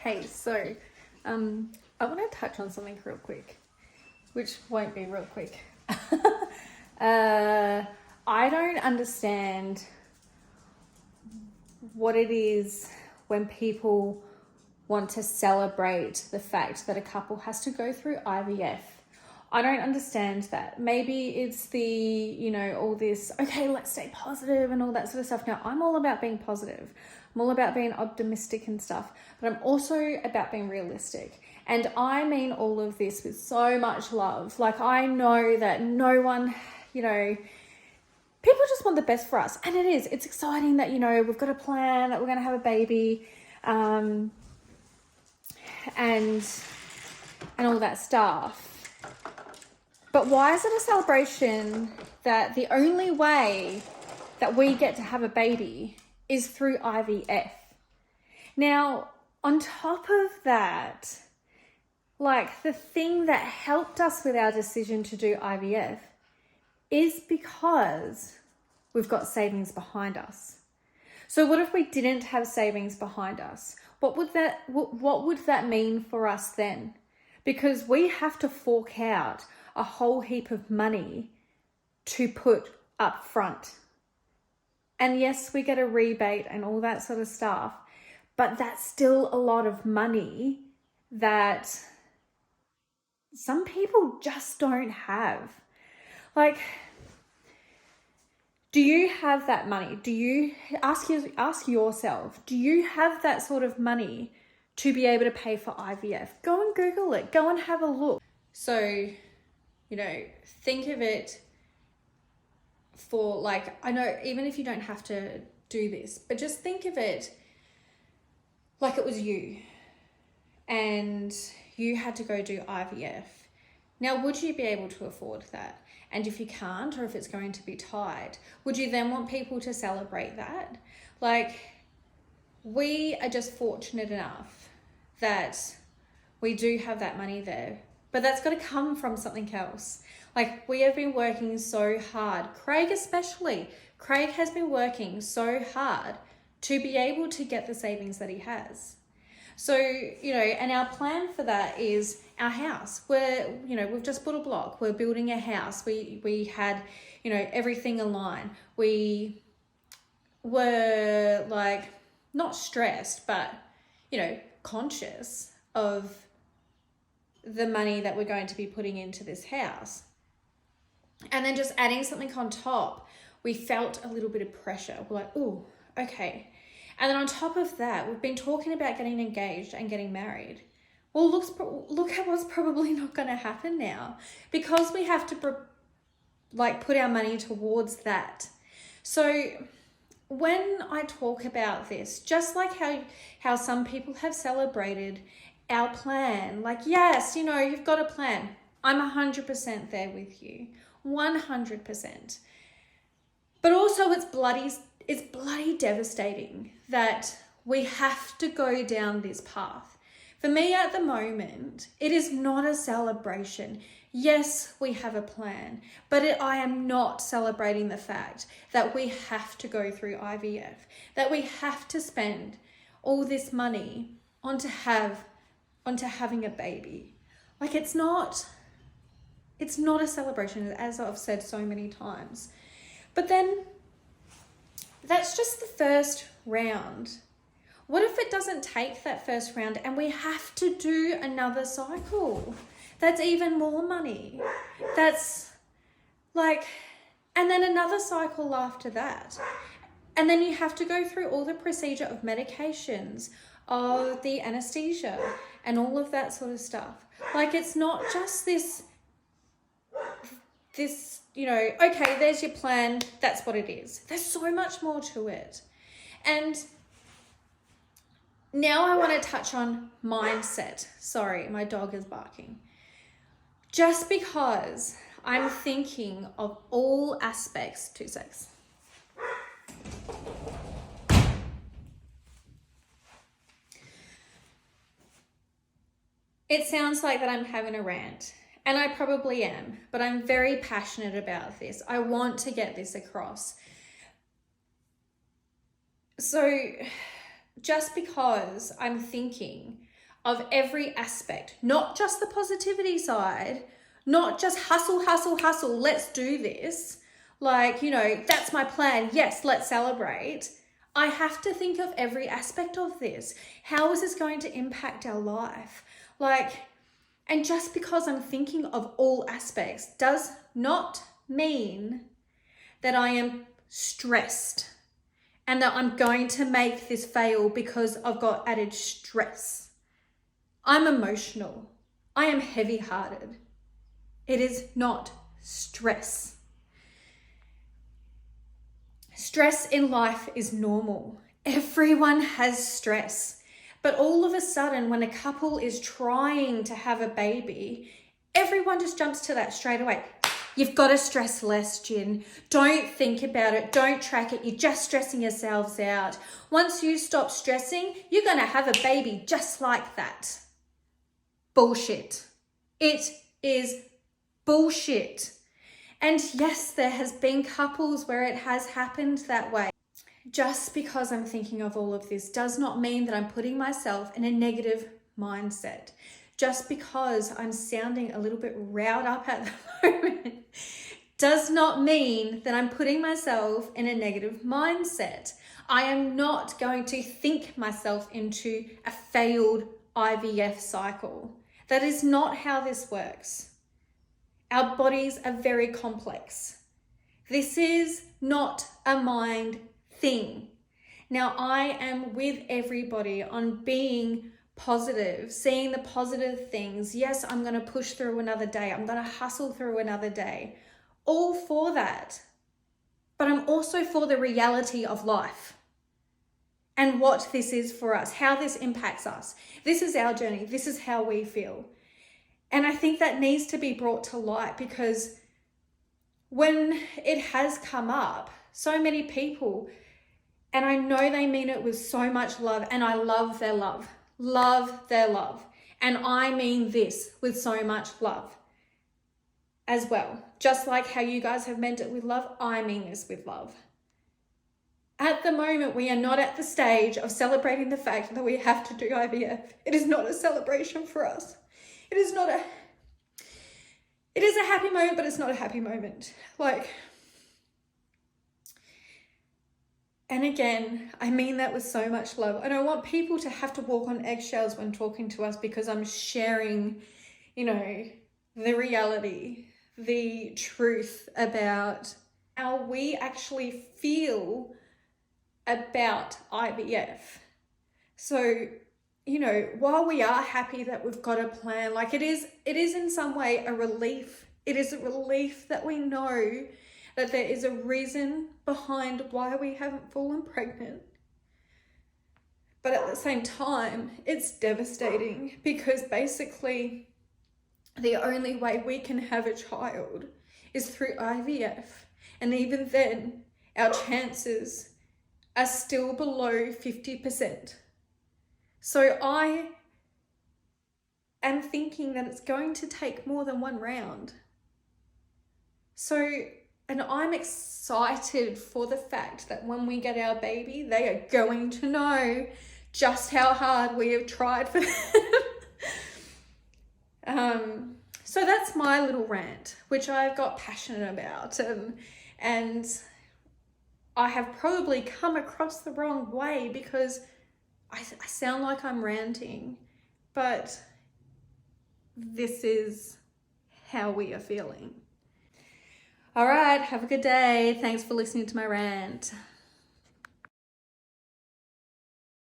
Hey, so I want to touch on something real quick, which won't be real quick. I don't understand what it is when people want to celebrate the fact that a couple has to go through IVF. I don't understand that. Maybe it's all this, okay, let's stay positive and all that sort of stuff. Now, I'm all about being positive. I'm all about being optimistic and stuff, but I'm also about being realistic. And I mean all of this with so much love. Like, I know that no one, people just want the best for us. And it's exciting that, we've got a plan, that we're going to have a baby, and all that stuff. But why is it a celebration that the only way that we get to have a baby is through IVF? Now, on top of that, like, the thing that helped us with our decision to do IVF is because we've got savings behind us. So what if we didn't have savings behind us? What would that mean for us then? Because we have to fork out a whole heap of money to put up front. And yes, we get a rebate and all that sort of stuff, but that's still a lot of money that some people just don't have. Like, do you have that money? Do you ask yourself, do you have that sort of money to be able to pay for IVF? Go and Google it. Go and have a look. So, think of it for, like, I know even if you don't have to do this, but just think of it like it was you and you had to go do IVF. Now, would you be able to afford that? And if you can't, or if it's going to be tight, would you then want people to celebrate that? Like, we are just fortunate enough that we do have that money there, but that's got to come from something else. Like, we have been working so hard. Craig especially. Craig has been working so hard to be able to get the savings that he has. So, and our plan for that is our house. We've just bought a block. We're building a house. We had, everything aligned. We were, like, not stressed, but, conscious of the money that we're going to be putting into this house. And then just adding something on top, we felt a little bit of pressure. We're like, oh, okay. And then on top of that, we've been talking about getting engaged and getting married. Well, look at what's probably not going to happen now, because we have to put our money towards that. So when I talk about this, just like how some people have celebrated our plan, like, yes, you've got a plan. I'm 100% there with you, 100%. But also it's bloody devastating that we have to go down this path. For me at the moment, it is not a celebration. Yes, we have a plan, but I am not celebrating the fact that we have to go through IVF, that we have to spend all this money onto having a baby. Like, it's not a celebration, as I've said so many times. But then that's just the first round. What if it doesn't take that first round and we have to do another cycle? That's even more money. That's like, and then another cycle after that. And then you have to go through all the procedure of medications, of the anesthesia, and all of that sort of stuff. Like, it's not just this, okay, there's your plan, that's what it is. There's so much more to it. And now I want to touch on mindset. Sorry, my dog is barking. Just because I'm thinking of all aspects, 2 secs. It sounds like that I'm having a rant, and I probably am, but I'm very passionate about this. I want to get this across. So just because I'm thinking of every aspect, not just the positivity side, not just hustle, hustle, hustle, let's do this. Like, you know, that's my plan. Yes, let's celebrate. I have to think of every aspect of this. How is this going to impact our life? Like, and just because I'm thinking of all aspects does not mean that I am stressed and that I'm going to make this fail because I've got added stress. I'm emotional. I am heavy-hearted. It is not stress. Stress in life is normal. Everyone has stress. But all of a sudden, when a couple is trying to have a baby, everyone just jumps to that straight away. You've got to stress less, Jen. Don't think about it. Don't track it. You're just stressing yourselves out. Once you stop stressing, you're going to have a baby just like that. Bullshit. It is bullshit. And yes, there has been couples where it has happened that way. Just because I'm thinking of all of this does not mean that I'm putting myself in a negative mindset. Just because I'm sounding a little bit riled up at the moment does not mean that I'm putting myself in a negative mindset. I am not going to think myself into a failed IVF cycle. That is not how this works. Our bodies are very complex. This is not a mind thing. Now, I am with everybody on being positive, seeing the positive things. Yes, I'm going to push through another day. I'm going to hustle through another day. All for that. But I'm also for the reality of life and what this is for us, how this impacts us. This is our journey. This is how we feel. And I think that needs to be brought to light, because when it has come up, so many people, and I know they mean it with so much love, and I love their love. Love their love. And I mean this with so much love as well. Just like how you guys have meant it with love, I mean this with love. At the moment, we are not at the stage of celebrating the fact that we have to do IVF. It is not a celebration for us. It is a happy moment, but it's not a happy moment. And again, I mean that with so much love. I don't want people to have to walk on eggshells when talking to us, because I'm sharing, you know, the reality, the truth about how we actually feel about IVF. So, you know, while we are happy that we've got a plan, like it is in some way a relief. It is a relief that we know that there is a reason behind why we haven't fallen pregnant. But at the same time, it's devastating, because basically the only way we can have a child is through IVF. And even then, our chances are still below 50%. So I am thinking that it's going to take more than one round. And I'm excited for the fact that when we get our baby, they are going to know just how hard we have tried for them. So that's my little rant, which I've got passionate about. And I have probably come across the wrong way, because I sound like I'm ranting, but this is how we are feeling. All right, have a good day. Thanks for listening to my rant.